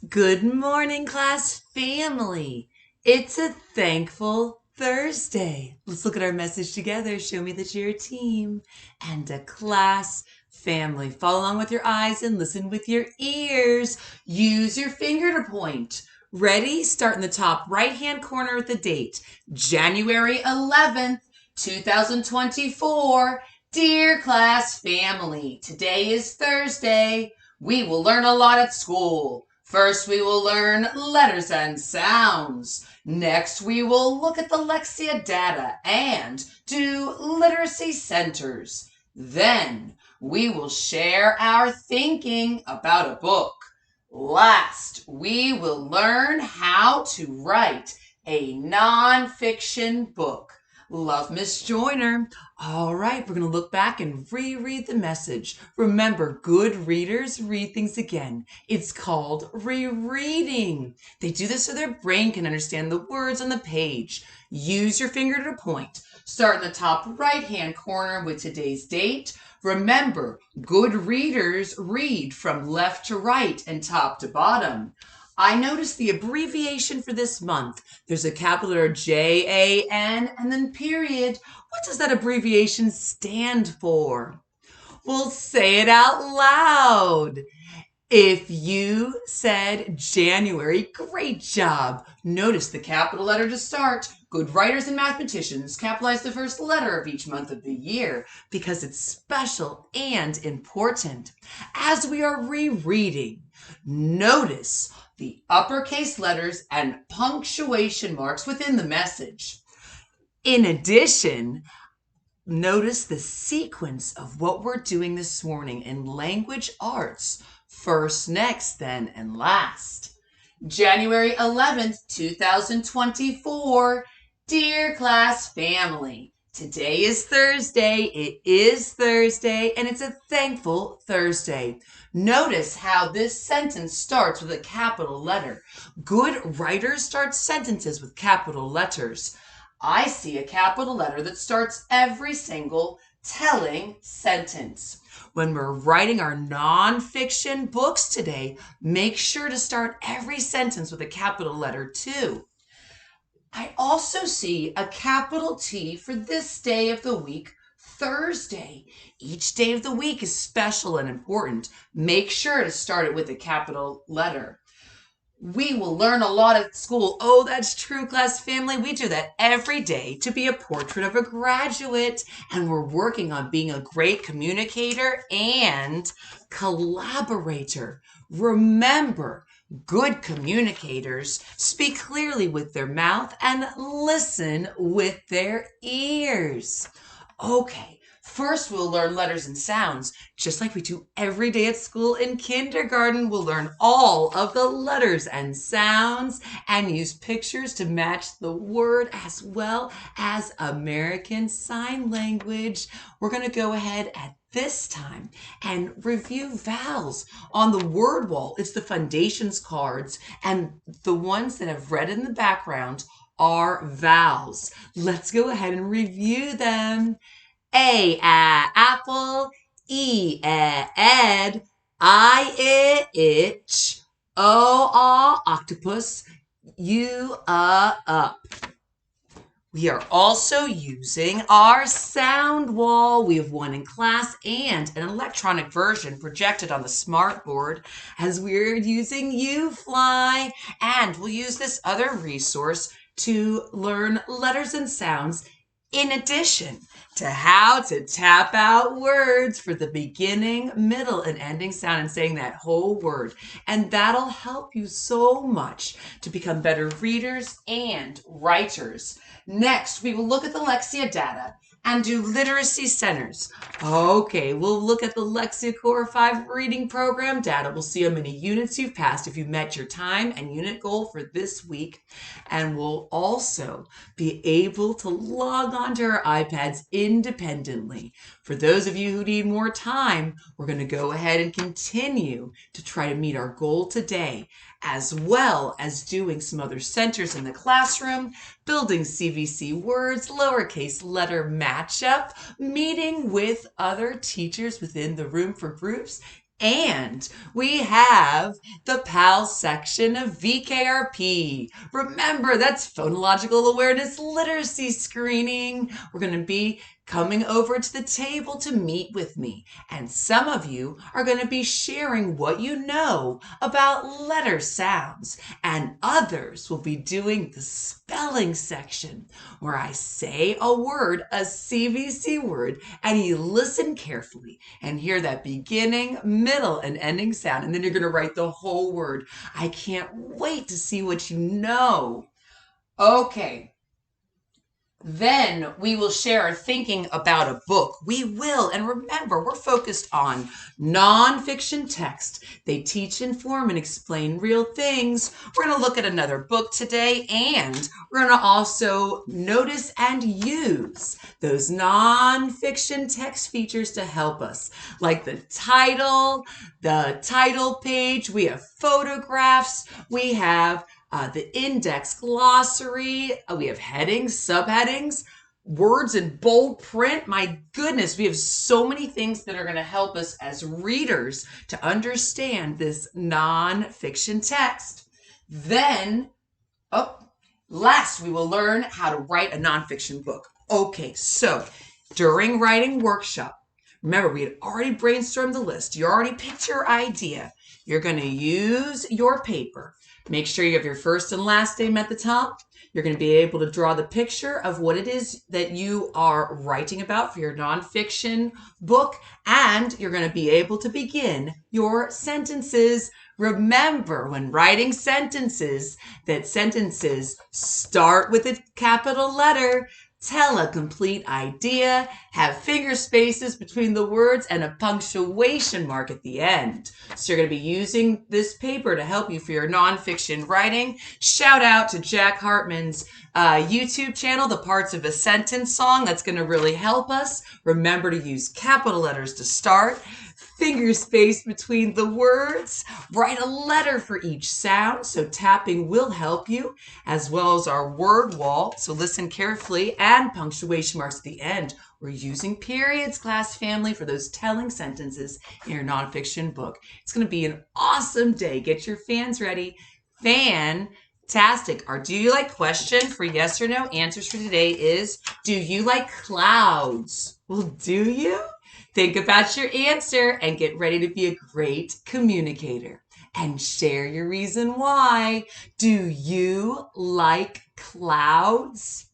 Good morning, class family. It's a thankful Thursday. Let's look at our message together. Show me that you're a team and a class family. Follow along with your eyes and listen with your ears. Use your finger to point. Ready? Start in the top right-hand corner with the date. January 11th, 2024. Dear class family, today is Thursday. We will learn a lot at school. First, we will learn letters and sounds. Next, we will look at the Lexia data and do literacy centers. Then, we will share our thinking about a book. Last, we will learn how to write a nonfiction book. Love, Miss Joyner. All right, we're going to look back and reread the message. Remember, good readers read things again. It's called rereading. They do this so their brain can understand the words on the page. Use your finger to point. Start in the top right-hand corner with today's date. Remember, good readers read from left to right and top to bottom. I noticed the abbreviation for this month. There's a capital letter J-A-N and then period. What does that abbreviation stand for? Well, say it out loud. If you said January, great job. Notice the capital letter to start. Good writers and mathematicians capitalize the first letter of each month of the year because it's special and important. As we are rereading, notice the uppercase letters and punctuation marks within the message. In addition, notice the sequence of what we're doing this morning in language arts. First, next, then, and last. January 11th, 2024. Dear class family, today is Thursday. It is Thursday, and it's a thankful Thursday. Notice how this sentence starts with a capital letter. Good writers start sentences with capital letters. I see a capital letter that starts every single telling sentence. When we're writing our nonfiction books today, make sure to start every sentence with a capital letter too. I also see a capital T for this day of the week, Thursday. Each day of the week is special and important. Make sure to start it with a capital letter. We will learn a lot at school. Oh, that's true, class family. We do that every day to be a portrait of a graduate. And we're working on being a great communicator and collaborator. Remember, good communicators speak clearly with their mouth and listen with their ears. Okay, first we'll learn letters and sounds. Just like we do every day at school in kindergarten, we'll learn all of the letters and sounds and use pictures to match the word as well as American Sign Language. We're going to go ahead at this time and review vowels. On the word wall, it's the foundations cards, and the ones that have red in the background are vowels. Let's go ahead and review them. A, apple. E, ed. I, itch. O, octopus. U, up. We are also using our sound wall. We have one in class and an electronic version projected on the smart board as we're using UFly. And we'll use this other resource to learn letters and sounds in addition to how to tap out words for the beginning, middle, and ending sound and saying that whole word. And that'll help you so much to become better readers and writers. Next, we will look at the Lexia data and do literacy centers. Okay, we'll look at the Lexia Core 5 reading program data. We'll see how many units you've passed if you've met your time and unit goal for this week. And we'll also be able to log onto our iPads independently. For those of you who need more time, we're going to go ahead and continue to try to meet our goal today, as well as doing some other centers in the classroom, building CVC words, lowercase letter matchup, meeting with other teachers within the room for groups, And we have the PAL section of VKRP. Remember, that's phonological awareness literacy screening. We're going to be coming over to the table to meet with me. And some of you are going to be sharing what you know about letter sounds. And others will be doing the spelling section where I say a word, a CVC word, and you listen carefully and hear that beginning, middle, and ending sound. And then you're going to write the whole word. I can't wait to see what you know. Okay. Then we will share our thinking about a book. We will, and remember, we're focused on nonfiction text. They teach, inform, and explain real things. We're going to look at another book today, and we're going to also notice and use those nonfiction text features to help us, like the title page. We have photographs. We have the index glossary. We have headings, subheadings, words in bold print. My goodness, we have so many things that are going to help us as readers to understand this nonfiction text. Then, last, we will learn how to write a nonfiction book. Okay, so during writing workshop, remember, we had already brainstormed the list. You already picked your idea. You're going to use your paper. Make sure you have your first and last name at the top. You're going to be able to draw the picture of what it is that you are writing about for your nonfiction book, and you're going to be able to begin your sentences. Remember, when writing sentences, that sentences start with a capital letter, tell a complete idea, have finger spaces between the words, and a punctuation mark at the end. So you're going to be using this paper to help you for your nonfiction writing. Shout out to Jack Hartman's YouTube channel, The Parts of a Sentence Song. That's going to really help us. Remember to use capital letters to start. Finger space between the words. Write a letter for each sound, so tapping will help you, as well as our word wall, so listen carefully, and punctuation marks at the end. We're using periods, class family, for those telling sentences in your nonfiction book. It's going to be an awesome day. Get your fans ready. Fantastic. Our do you like question for yes or no answers for today is, do you like clouds? Well, do you? Think about your answer and get ready to be a great communicator. And share your reason why. Do you like clouds?